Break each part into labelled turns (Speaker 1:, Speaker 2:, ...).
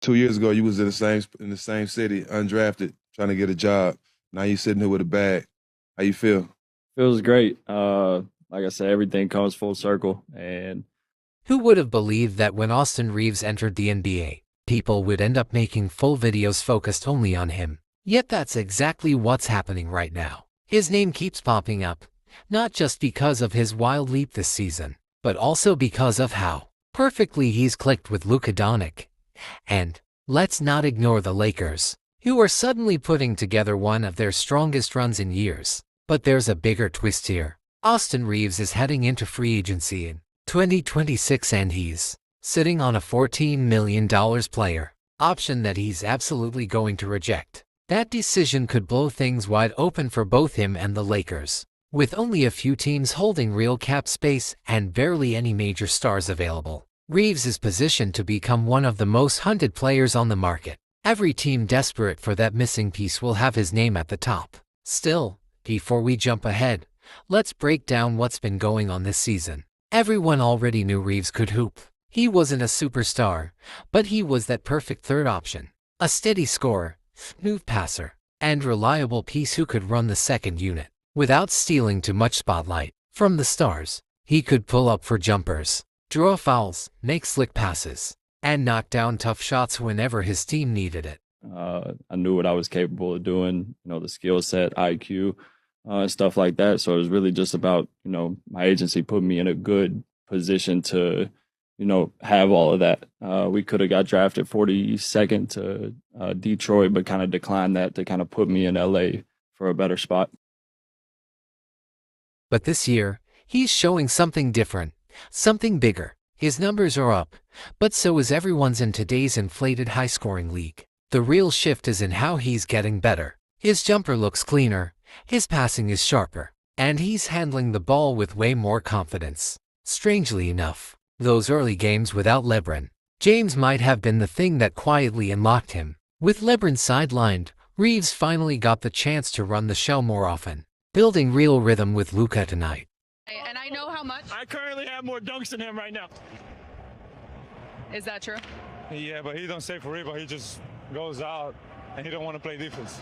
Speaker 1: 2 years ago, you was in the same city, undrafted, trying to get a job. Now you sitting here with a bag. How you feel?
Speaker 2: Feels great. Like I said, everything comes full circle, and
Speaker 3: Who would have believed that when Austin Reeves entered the NBA, people would end up making full videos focused only on him? Yet that's exactly what's happening right now. His name keeps popping up, not just because of his wild leap this season, but also because of how perfectly he's clicked with Luka Donic. And let's not ignore the Lakers, who are suddenly putting together one of their strongest runs in years. But there's a bigger twist here. Austin Reeves is heading into free agency in 2026 and he's sitting on a $14 million player option that he's absolutely going to reject. That decision could blow things wide open for both him and the Lakers. With only a few teams holding real cap space and barely any major stars available, Reeves is positioned to become one of the most hunted players on the market. Every team desperate for that missing piece will have his name at the top. Still, before we jump ahead, let's break down what's been going on this season. Everyone already knew Reeves could hoop. He wasn't a superstar, but he was that perfect third option. A steady scorer, smooth passer, and reliable piece who could run the second unit without stealing too much spotlight from the stars. He could pull up for jumpers, draw fouls, make slick passes, and knock down tough shots whenever his team needed it.
Speaker 2: I knew what I was capable of doing. The skill set, IQ, stuff like that. So it was really just about my agency put me in a good position to have all of that. We could have got drafted 42nd to Detroit, but kind of declined that to kind of put me in LA for a better spot.
Speaker 3: But this year, he's showing something different, something bigger. His numbers are up, but so is everyone's in today's inflated high-scoring league. The real shift is in how he's getting better. His jumper looks cleaner, his passing is sharper, and he's handling the ball with way more confidence. Strangely enough, those early games without LeBron James might have been the thing that quietly unlocked him. With LeBron sidelined, Reeves finally got the chance to run the show more often, building real rhythm with Luka tonight.
Speaker 4: And I know how much.
Speaker 5: I currently have more dunks than him right now.
Speaker 4: Is that true?
Speaker 5: Yeah, but he don't stay for rebound. He just goes out, and he don't want to play defense.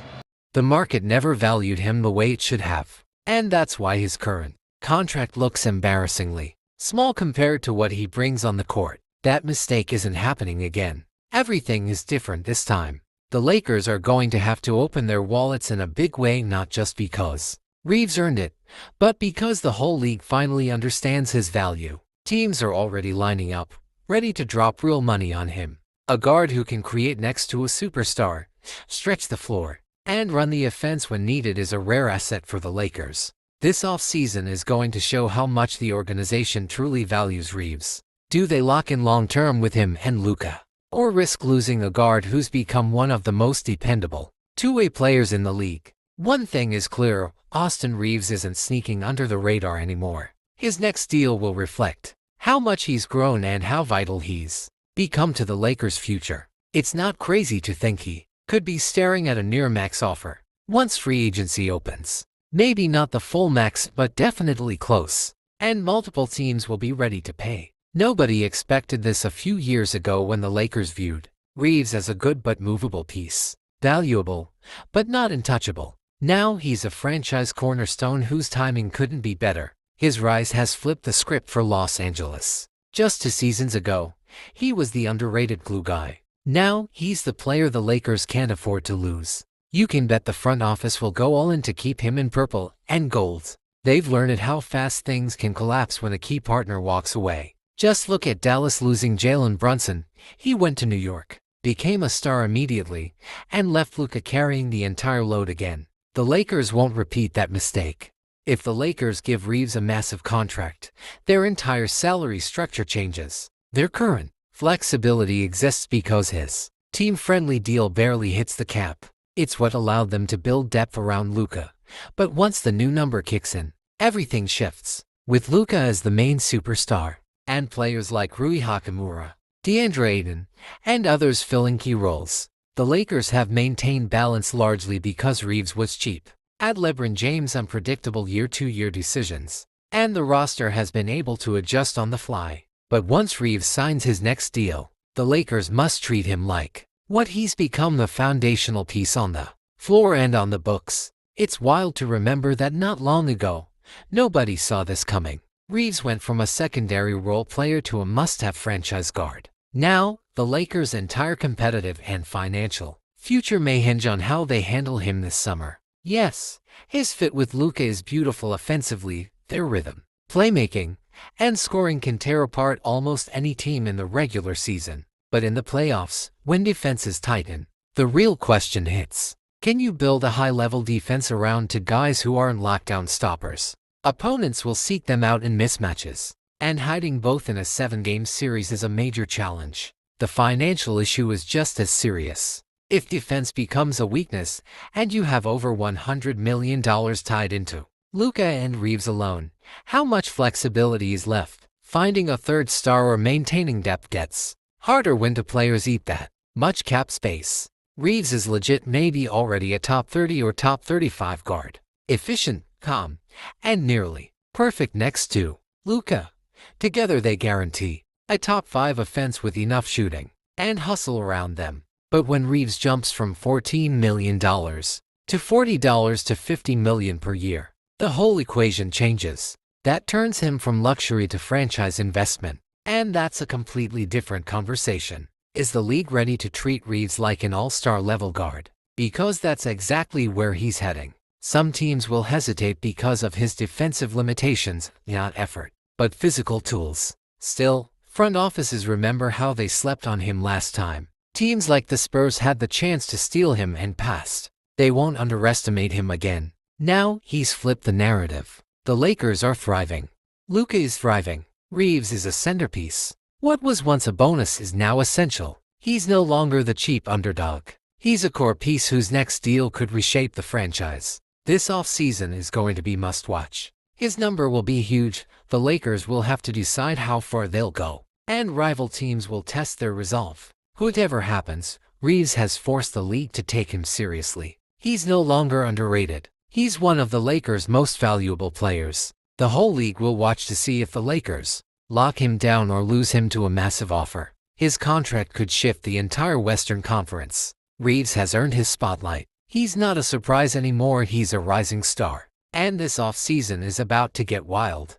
Speaker 3: The market never valued him the way it should have, and that's why his current contract looks embarrassingly small compared to what he brings on the court. That mistake isn't happening again. Everything is different this time. The Lakers are going to have to open their wallets in a big way, not just because Reeves earned it, but because the whole league finally understands his value. Teams are already lining up, ready to drop real money on him. A guard who can create next to a superstar, stretch the floor, and run the offense when needed is a rare asset for the Lakers. This offseason is going to show how much the organization truly values Reeves. Do they lock in long-term with him and Luka, or risk losing a guard who's become one of the most dependable two-way players in the league? One thing is clear, Austin Reeves isn't sneaking under the radar anymore. His next deal will reflect how much he's grown and how vital he's become to the Lakers' future. It's not crazy to think he could be staring at a near-max offer once free agency opens. Maybe not the full max, but definitely close. And multiple teams will be ready to pay. Nobody expected this a few years ago when the Lakers viewed Reeves as a good but movable piece. Valuable, but not untouchable. Now he's a franchise cornerstone whose timing couldn't be better. His rise has flipped the script for Los Angeles. Just 2 seasons ago, he was the underrated glue guy. Now he's the player the Lakers can't afford to lose. You can bet the front office will go all in to keep him in purple and gold. They've learned how fast things can collapse when a key partner walks away. Just look at Dallas losing Jalen Brunson. He went to New York, became a star immediately, and left Luka carrying the entire load again. The Lakers won't repeat that mistake. If the Lakers give Reeves a massive contract, their entire salary structure changes. Their current flexibility exists because his team-friendly deal barely hits the cap. It's what allowed them to build depth around Luka. But once the new number kicks in, everything shifts. With Luka as the main superstar, and players like Rui Hachimura, DeAndre Ayton, and others filling key roles, the Lakers have maintained balance largely because Reeves was cheap. Add LeBron James' unpredictable year-to-year decisions, and the roster has been able to adjust on the fly. But once Reeves signs his next deal, the Lakers must treat him like What he's become the foundational piece on the floor and on the books. It's wild to remember that not long ago, nobody saw this coming. Reeves went from a secondary role player to a must-have franchise guard. Now, the Lakers' entire competitive and financial future may hinge on how they handle him this summer. Yes, his fit with Luka is beautiful offensively, their rhythm, playmaking, and scoring can tear apart almost any team in the regular season. But in the playoffs, when defenses tighten, the real question hits. Can you build a high-level defense around two guys who aren't lockdown stoppers? Opponents will seek them out in mismatches, and hiding both in a 7-game series is a major challenge. The financial issue is just as serious. If defense becomes a weakness, and you have over $100 million tied into Luka and Reeves alone, how much flexibility is left? Finding a third star or maintaining depth gets harder when two players eat that much cap space. Reeves is legit, maybe already a top 30 or top 35 guard. Efficient, calm, and nearly perfect next to Luka. Together they guarantee a top 5 offense with enough shooting and hustle around them. But when Reeves jumps from $14 million to $40 to $50 million per year, the whole equation changes. That turns him from luxury to franchise investment. And that's a completely different conversation. Is the league ready to treat Reeves like an all-star level guard? Because that's exactly where he's heading. Some teams will hesitate because of his defensive limitations, not effort, but physical tools. Still, front offices remember how they slept on him last time. Teams like the Spurs had the chance to steal him and passed. They won't underestimate him again. Now, he's flipped the narrative. The Lakers are thriving. Luka is thriving. Reeves is a centerpiece. What was once a bonus is now essential. He's no longer the cheap underdog. He's a core piece whose next deal could reshape the franchise. This offseason is going to be must-watch. His number will be huge. The Lakers will have to decide how far they'll go, and rival teams will test their resolve. Whatever happens, Reeves has forced the league to take him seriously. He's no longer underrated. He's one of the Lakers' most valuable players. The whole league will watch to see if the Lakers lock him down or lose him to a massive offer. His contract could shift the entire Western Conference. Reeves has earned his spotlight. He's not a surprise anymore, he's a rising star. And this offseason is about to get wild.